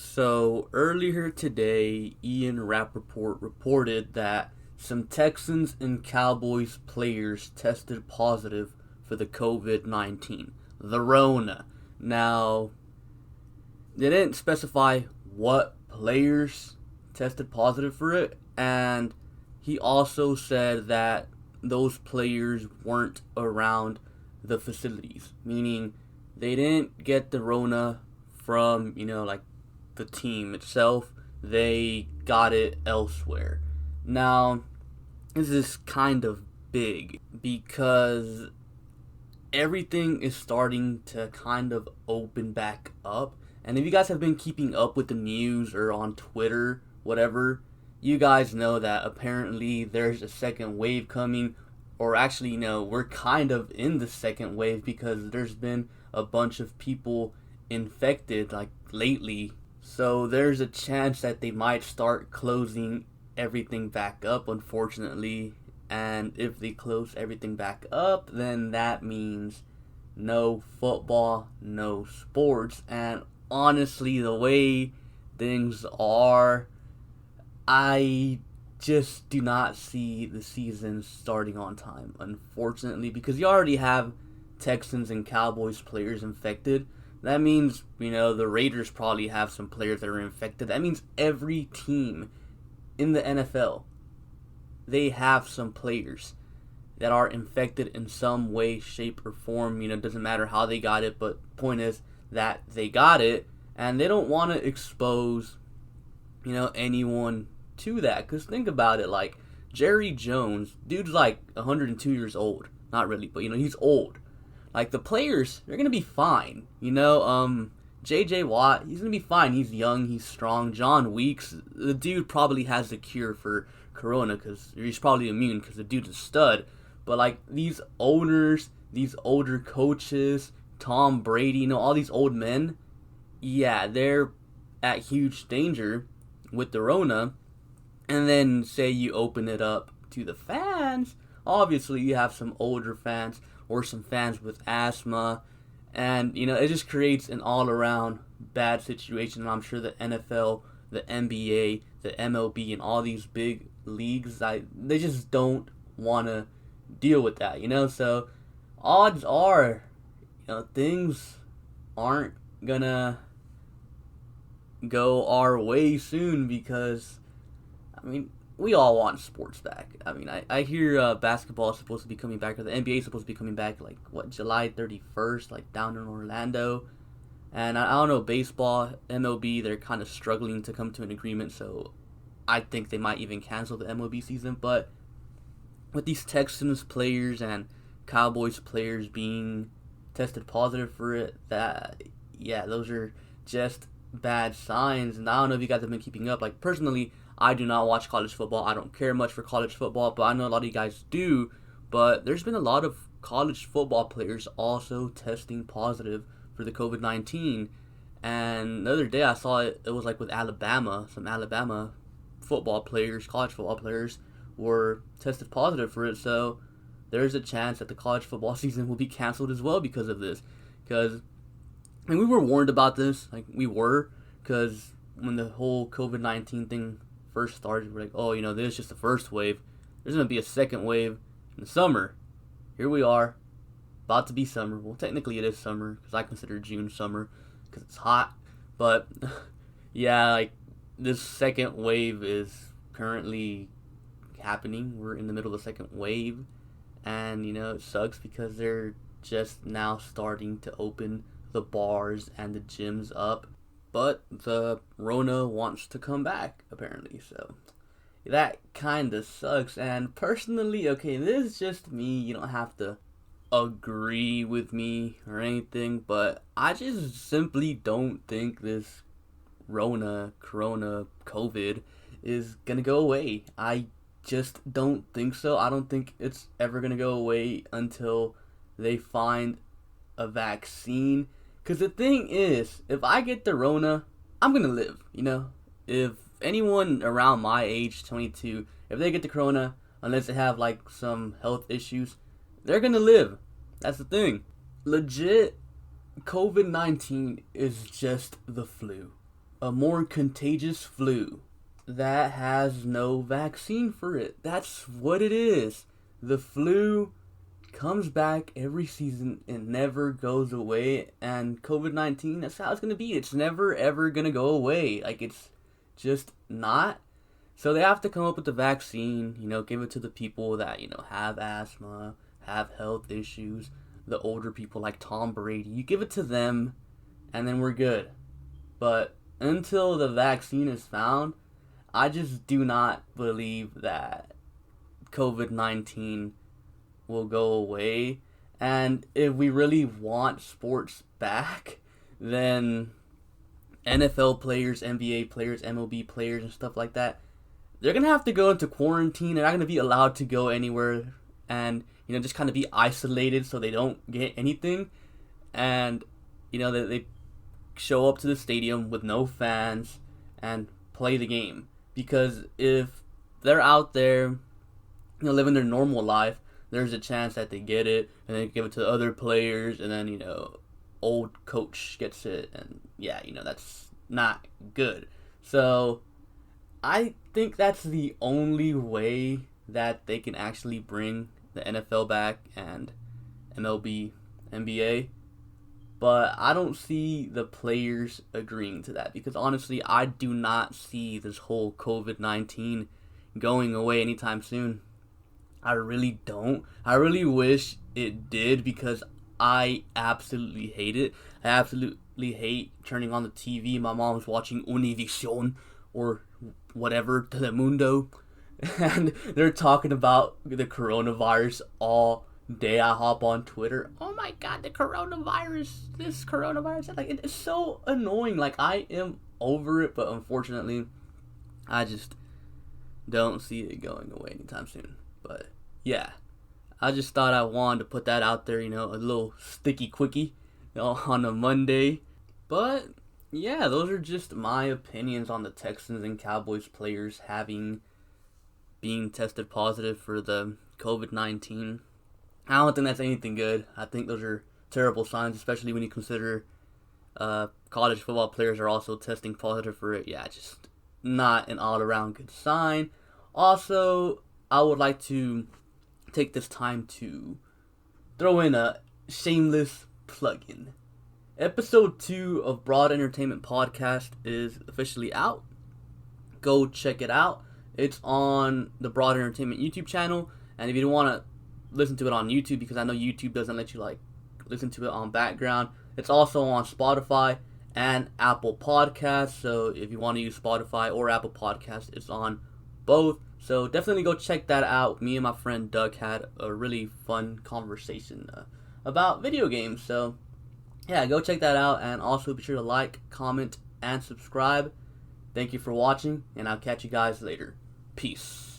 So earlier today, Ian Rappaport reported that some Texans and Cowboys players tested positive for the COVID-19, the Rona. Now, they didn't specify what players tested positive for it, and he also said that those players weren't around the facilities, meaning they didn't get the Rona from, like the team itself. They got it elsewhere. Now, this is kind of big because everything is starting to kind of open back up. And if you guys have been keeping up with the news or on Twitter, whatever, you guys know that apparently there's a second wave coming. Or actually, we're kind of in the second wave because there's been a bunch of people infected like lately. So there's a chance that they might start closing everything back up, unfortunately. And if they close everything back up, then that means no football, no sports. And honestly, the way things are, I just do not see the season starting on time, unfortunately, because you already have Texans and Cowboys players infected. That means, the Raiders probably have some players that are infected. That means every team in the NFL, they have some players that are infected in some way, shape, or form. It doesn't matter how they got it, but point is that they got it, and they don't want to expose, anyone to that. Because think about it, like Jerry Jones, dude's like 102 years old. Not really, but he's old. Like the players, they're gonna be fine. JJ Watt, he's gonna be fine. He's young, he's strong. John Weeks, the dude probably has the cure for Corona because he's probably immune because the dude's a stud. But like these owners, these older coaches, Tom Brady, all these old men, yeah, they're at huge danger with the Rona. And then say you open it up to the fans. Obviously, you have some older fans or some fans with asthma. And, it just creates an all-around bad situation. And I'm sure the NFL, the NBA, the MLB, and all these big leagues, they just don't want to deal with that, So, odds are, things aren't gonna go our way soon because we all want sports back. I hear basketball is supposed to be coming back, or the NBA is supposed to be coming back, July 31st, down in Orlando. And I don't know, baseball, MLB, they're kind of struggling to come to an agreement, so I think they might even cancel the MLB season. But with these Texans players and Cowboys players being tested positive for it, those are just bad signs. And I don't know if you guys have been keeping up. Personally, I do not watch college football. I don't care much for college football, but I know a lot of you guys do. But there's been a lot of college football players also testing positive for the COVID-19. And the other day I saw it was with Alabama. Some Alabama football players, college football players, were tested positive for it. So there's a chance that the college football season will be canceled as well because of this. Because we were warned about this. Because when the whole COVID-19 thing first started, we're like, this is just the first wave. There's going to be a second wave in the summer. Here we are, about to be summer. Well, technically it is summer, because I consider June summer, because it's hot. But, yeah, this second wave is currently happening. We're in the middle of the second wave, and, it sucks because they're just now starting to open the bars and the gyms up. But the Rona wants to come back, apparently, so that kind of sucks. And personally, okay, this is just me, you don't have to agree with me or anything, but I just simply don't think this Corona, COVID is gonna go away. I just don't think so. I don't think it's ever gonna go away until they find a vaccine. Because the thing is, if I get the Rona, I'm going to live, If anyone around my age, 22, if they get the Corona, unless they have, some health issues, they're going to live. That's the thing. Legit, COVID-19 is just the flu. a more contagious flu that has no vaccine for it. That's what it is. The flu comes back every season and never goes away, and COVID-19, that's how it's going to be. It's never ever going to go away. Like, it's just not. So they have to come up with the vaccine, give it to the people that, have asthma, have health issues, the older people like Tom Brady. You give it to them, and then we're good. But until the vaccine is found, I just do not believe that COVID-19 will go away. And if we really want sports back, then NFL players, NBA players, MLB players, and stuff like that, they're going to have to go into quarantine. They're not going to be allowed to go anywhere and, just kind of be isolated so they don't get anything. And, they show up to the stadium with no fans and play the game. Because if they're out there, living their normal life, there's a chance that they get it and they give it to other players, and then, old coach gets it, and yeah, that's not good. So I think that's the only way that they can actually bring the NFL back and MLB, NBA. But I don't see the players agreeing to that, because honestly, I do not see this whole COVID-19 going away anytime soon. I really don't. I really wish it did, because I absolutely hate it. I absolutely hate turning on the TV. My mom's watching Univision or whatever, Telemundo, and they're talking about the coronavirus all day. I hop on Twitter. Oh my god, the coronavirus, this coronavirus. Like, it's so annoying. Like, I am over it, but unfortunately, I just don't see it going away anytime soon. But yeah, I just thought I wanted to put that out there, a little sticky quickie, on a Monday. But yeah, those are just my opinions on the Texans and Cowboys players being tested positive for the COVID-19. I don't think that's anything good. I think those are terrible signs, especially when you consider college football players are also testing positive for it. Yeah, just not an all-around good sign. Also, I would like to take this time to throw in a shameless plug-in. Episode 2 of Broad Entertainment Podcast is officially out. Go check it out. It's on the Broad Entertainment YouTube channel, and if you don't want to listen to it on YouTube, because I know YouTube doesn't let you listen to it on background, it's also on Spotify and Apple Podcasts. So if you want to use Spotify or Apple Podcasts, it's on both. So definitely go check that out. Me and my friend Doug had a really fun conversation about video games. So yeah, go check that out, and also be sure to like, comment, and subscribe. Thank you for watching, and I'll catch you guys later. Peace.